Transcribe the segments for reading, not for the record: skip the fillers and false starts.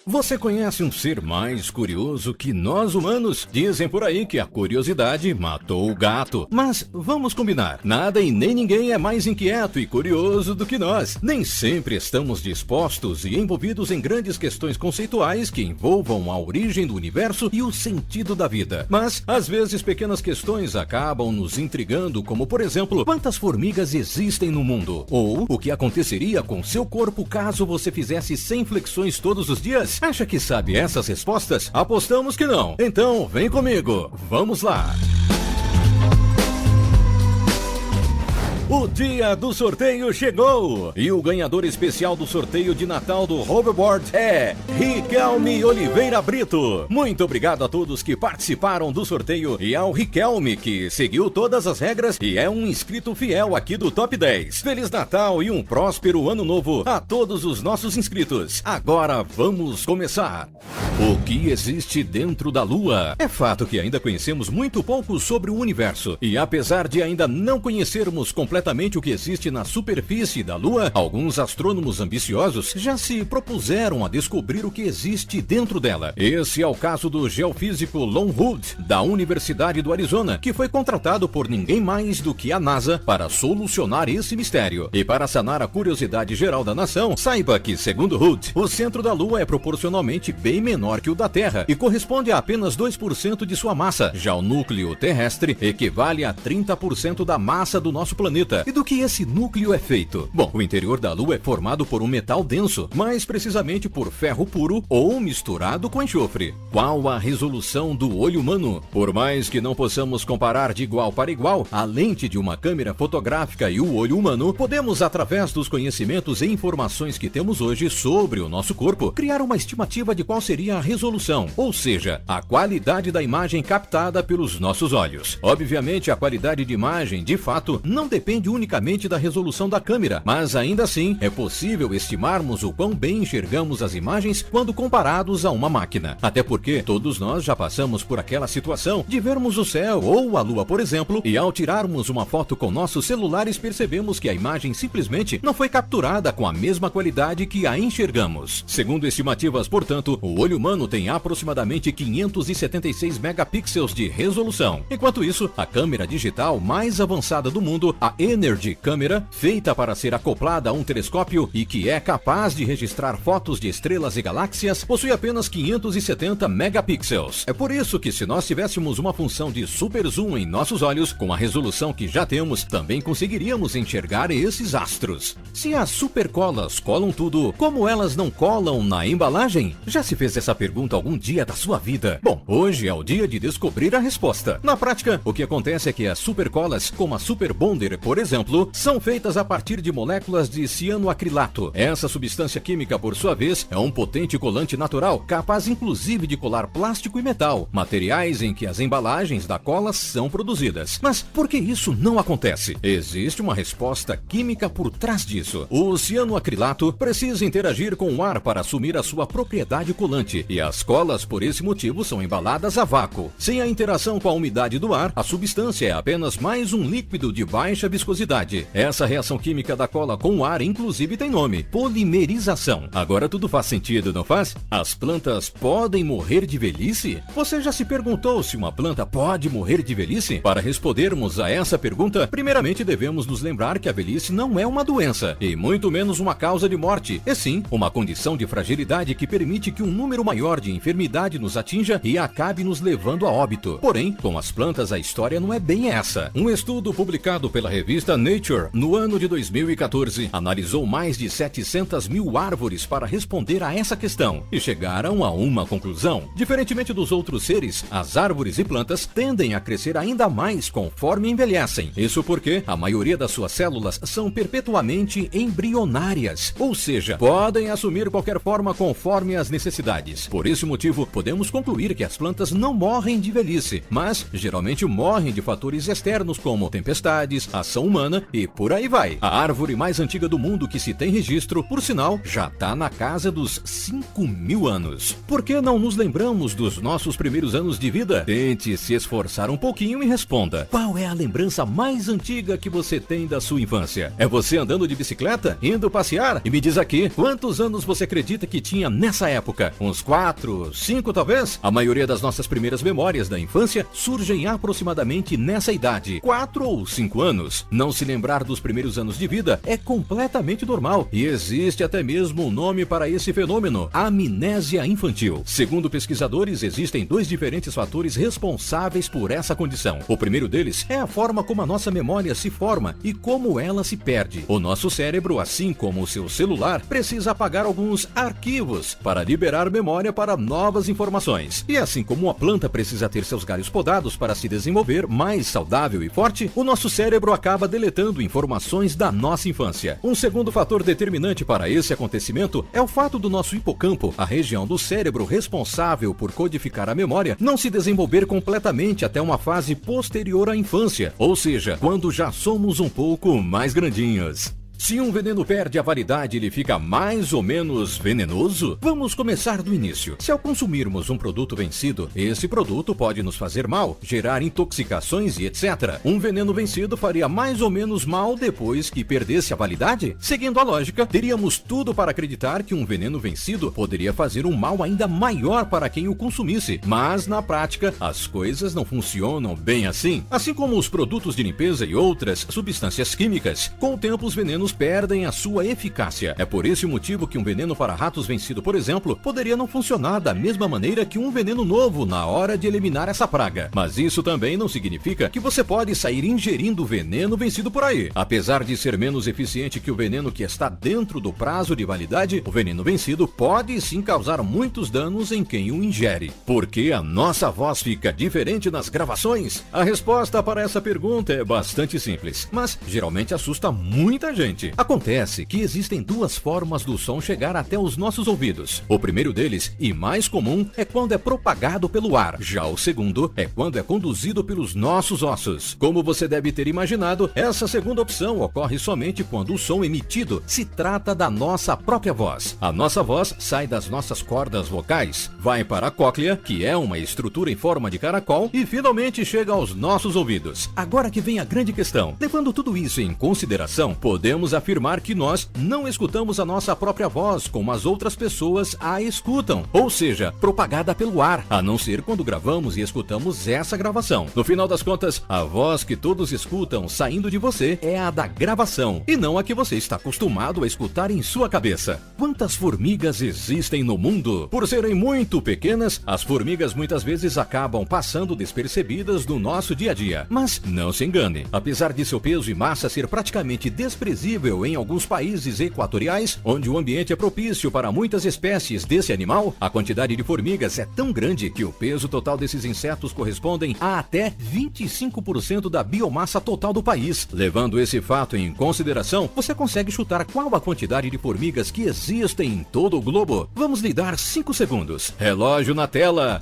Você conhece um ser mais curioso que nós humanos? Dizem por aí que a curiosidade matou o gato. Mas vamos combinar, nada e nem ninguém é mais inquieto e curioso do que nós. Nem sempre estamos dispostos e envolvidos em grandes questões conceituais que envolvam a origem do universo e o sentido da vida. Mas, às vezes, pequenas questões acabam nos intrigando, como, por exemplo, quantas formigas existem no mundo? Ou o que aconteceria com seu corpo caso você fizesse 100 flexões todos os dias? Acha que sabe essas respostas? Apostamos que não. Então, vem comigo. Vamos lá. O dia do sorteio chegou! E o ganhador especial do sorteio de Natal do Hoverboard é Riquelme Oliveira Brito. Muito obrigado a todos que participaram do sorteio e ao Riquelme, que seguiu todas as regras e é um inscrito fiel aqui do Top 10. Feliz Natal e um próspero Ano Novo a todos os nossos inscritos. Agora vamos começar. O que existe dentro da Lua? É fato que ainda conhecemos muito pouco sobre o universo. E apesar de ainda não conhecermos completamente o que existe na superfície da Lua, alguns astrônomos ambiciosos já se propuseram a descobrir o que existe dentro dela. Esse é o caso do geofísico Lon Hood, da Universidade do Arizona, que foi contratado por ninguém mais do que a NASA para solucionar esse mistério. E para sanar a curiosidade geral da nação, saiba que, segundo Hood, o centro da Lua é proporcionalmente bem menor que o da Terra e corresponde a apenas 2% de sua massa. Já o núcleo terrestre equivale a 30% da massa do nosso planeta. E do que esse núcleo é feito? Bom, o interior da Lua é formado por um metal denso, mais precisamente por ferro puro ou misturado com enxofre. Qual a resolução do olho humano? Por mais que não possamos comparar de igual para igual a lente de uma câmera fotográfica e o olho humano, podemos, através dos conhecimentos e informações que temos hoje sobre o nosso corpo, criar uma estimativa de qual seria a resolução, ou seja, a qualidade da imagem captada pelos nossos olhos. Obviamente, a qualidade de imagem, de fato, não depende unicamente da resolução da câmera, mas ainda assim é possível estimarmos o quão bem enxergamos as imagens quando comparados a uma máquina. Até porque todos nós já passamos por aquela situação de vermos o céu ou a lua, por exemplo, e ao tirarmos uma foto com nossos celulares percebemos que a imagem simplesmente não foi capturada com a mesma qualidade que a enxergamos. Segundo estimativas, portanto, o olho humano tem aproximadamente 576 megapixels de resolução. Enquanto isso, a câmera digital mais avançada do mundo, a Energy Câmera, feita para ser acoplada a um telescópio e que é capaz de registrar fotos de estrelas e galáxias, possui apenas 570 megapixels. É por isso que, se nós tivéssemos uma função de super zoom em nossos olhos, com a resolução que já temos, também conseguiríamos enxergar esses astros. Se as supercolas colam tudo, como elas não colam na embalagem? Já se fez essa pergunta algum dia da sua vida? Bom, hoje é o dia de descobrir a resposta. Na prática, o que acontece é que as supercolas, como a Super Bonder, por exemplo, são feitas a partir de moléculas de cianoacrilato. Essa substância química, por sua vez, é um potente colante natural, capaz inclusive de colar plástico e metal, materiais em que as embalagens da cola são produzidas. Mas por que isso não acontece? Existe uma resposta química por trás disso. O cianoacrilato precisa interagir com o ar para assumir a sua propriedade colante, e as colas, por esse motivo, são embaladas a vácuo. Sem a interação com a umidade do ar, a substância é apenas mais um líquido de baixa viscosidade. Essa reação química da cola com o ar, inclusive, tem nome: polimerização. Agora tudo faz sentido, não faz? As plantas podem morrer de velhice? Você já se perguntou se uma planta pode morrer de velhice? Para respondermos a essa pergunta, primeiramente devemos nos lembrar que a velhice não é uma doença, e muito menos uma causa de morte, e sim uma condição de fragilidade que permite que um número maior de enfermidade nos atinja e acabe nos levando a óbito. Porém, com as plantas a história não é bem essa. Um estudo publicado pela revista Nature, no ano de 2014, analisou mais de 700 mil árvores para responder a essa questão e chegaram a uma conclusão. Diferentemente dos outros seres, as árvores e plantas tendem a crescer ainda mais conforme envelhecem. Isso porque a maioria das suas células são perpetuamente embrionárias, ou seja, podem assumir qualquer forma conforme as necessidades. animais. Por esse motivo, podemos concluir que as plantas não morrem de velhice, mas geralmente morrem de fatores externos como tempestades, ação humana e por aí vai. A árvore mais antiga do mundo que se tem registro, por sinal, já está na casa dos 5.000 anos. Por que não nos lembramos dos nossos primeiros anos de vida? Tente se esforçar um pouquinho e responda. Qual é a lembrança mais antiga que você tem da sua infância? É você andando de bicicleta, indo passear? E me diz aqui, quantos anos você acredita que tinha nessa época? Uns 4, 5 talvez? A maioria das nossas primeiras memórias da infância surgem aproximadamente nessa idade, 4 ou 5 anos. Não se lembrar dos primeiros anos de vida é completamente normal e existe até mesmo um nome para esse fenômeno, amnésia infantil. Segundo pesquisadores, existem 2 diferentes fatores responsáveis por essa condição. O primeiro deles é a forma como a nossa memória se forma e como ela se perde. O nosso cérebro, assim como o seu celular, precisa apagar alguns arquivos para liberar memória para novas informações. E assim como a planta precisa ter seus galhos podados para se desenvolver mais saudável e forte, o nosso cérebro acaba deletando informações da nossa infância. Um segundo fator determinante para esse acontecimento é o fato do nosso hipocampo, a região do cérebro responsável por codificar a memória, não se desenvolver completamente até uma fase posterior à infância, ou seja, quando já somos um pouco mais grandinhos. Se um veneno perde a validade, ele fica mais ou menos venenoso? Vamos começar do início. Se ao consumirmos um produto vencido, esse produto pode nos fazer mal, gerar intoxicações e etc. Um veneno vencido faria mais ou menos mal depois que perdesse a validade? Seguindo a lógica, teríamos tudo para acreditar que um veneno vencido poderia fazer um mal ainda maior para quem o consumisse. Mas, na prática, as coisas não funcionam bem assim. Assim como os produtos de limpeza e outras substâncias químicas, com o tempo os venenos perdem a sua eficácia. É por esse motivo que um veneno para ratos vencido, por exemplo, poderia não funcionar da mesma maneira que um veneno novo na hora de eliminar essa praga. Mas isso também não significa que você pode sair ingerindo veneno vencido por aí. Apesar de ser menos eficiente que o veneno que está dentro do prazo de validade, o veneno vencido pode sim causar muitos danos em quem o ingere. Por que a nossa voz fica diferente nas gravações? A resposta para essa pergunta é bastante simples, mas geralmente assusta muita gente. Acontece que existem 2 formas do som chegar até os nossos ouvidos. O primeiro deles, e mais comum, é quando é propagado pelo ar. Já o segundo é quando é conduzido pelos nossos ossos. Como você deve ter imaginado, essa segunda opção ocorre somente quando o som emitido se trata da nossa própria voz. A nossa voz sai das nossas cordas vocais, vai para a cóclea, que é uma estrutura em forma de caracol, e finalmente chega aos nossos ouvidos. Agora que vem a grande questão. Levando tudo isso em consideração, podemos afirmar que nós não escutamos a nossa própria voz como as outras pessoas a escutam, ou seja, propagada pelo ar, a não ser quando gravamos e escutamos essa gravação. No final das contas, a voz que todos escutam saindo de você é a da gravação, e não a que você está acostumado a escutar em sua cabeça. Quantas formigas existem no mundo? Por serem muito pequenas, as formigas muitas vezes acabam passando despercebidas no nosso dia a dia. Mas não se engane, apesar de seu peso e massa ser praticamente desprezível em alguns países equatoriais, onde o ambiente é propício para muitas espécies desse animal, a quantidade de formigas é tão grande que o peso total desses insetos correspondem a até 25% da biomassa total do país. Levando esse fato em consideração, você consegue chutar qual a quantidade de formigas que existem em todo o globo? Vamos lhe dar 5 segundos. Relógio na tela.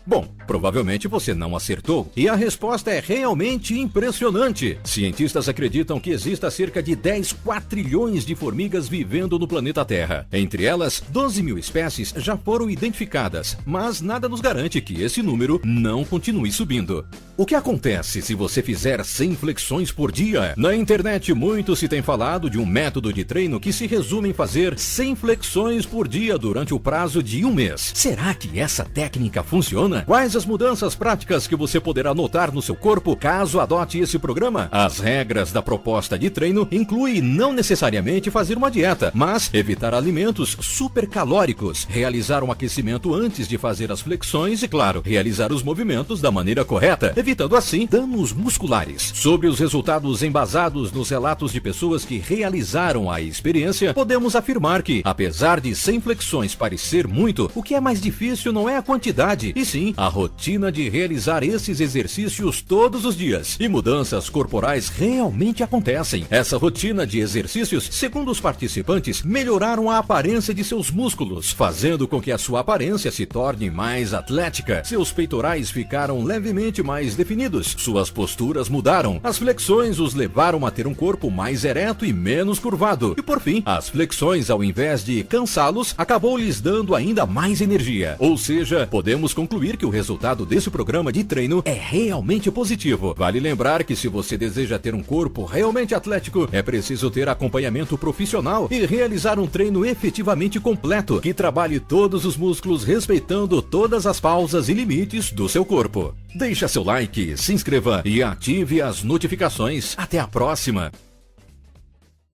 Bom, provavelmente você não acertou, e a resposta é realmente impressionante. Cientistas acreditam que exista cerca de 10 quatrilhões de formigas vivendo no planeta Terra. Entre elas, 12 mil espécies já foram identificadas, mas nada nos garante que esse número não continue subindo. O que acontece se você fizer 100 flexões por dia? Na internet, muito se tem falado de um método de treino que se resume em fazer 100 flexões por dia durante o prazo de 1 mês. Será que essa técnica funciona? Quais as mudanças práticas que você poderá notar no seu corpo caso adote esse programa? As regras da proposta de treino incluem não necessariamente fazer uma dieta, mas evitar alimentos supercalóricos, realizar um aquecimento antes de fazer as flexões e, claro, realizar os movimentos da maneira correta, evitando assim danos musculares. Sobre os resultados embasados nos relatos de pessoas que realizaram a experiência, podemos afirmar que, apesar de 100 flexões parecer muito, o que é mais difícil não é a quantidade, e sim a rotina rotina de realizar esses exercícios todos os dias e mudanças corporais realmente acontecem. Essa rotina de exercícios, segundo os participantes, melhoraram a aparência de seus músculos, fazendo com que a sua aparência se torne mais atlética. Seus peitorais ficaram levemente mais definidos, suas posturas mudaram, as flexões os levaram a ter um corpo mais ereto e menos curvado. E por fim, as flexões, ao invés de cansá-los, acabou lhes dando ainda mais energia. Ou seja, podemos concluir que o resultado desse programa de treino é realmente positivo. Vale lembrar que se você deseja ter um corpo realmente atlético, é preciso ter acompanhamento profissional e realizar um treino efetivamente completo, que trabalhe todos os músculos respeitando todas as pausas e limites do seu corpo. Deixa seu like, se inscreva e ative as notificações. Até a próxima!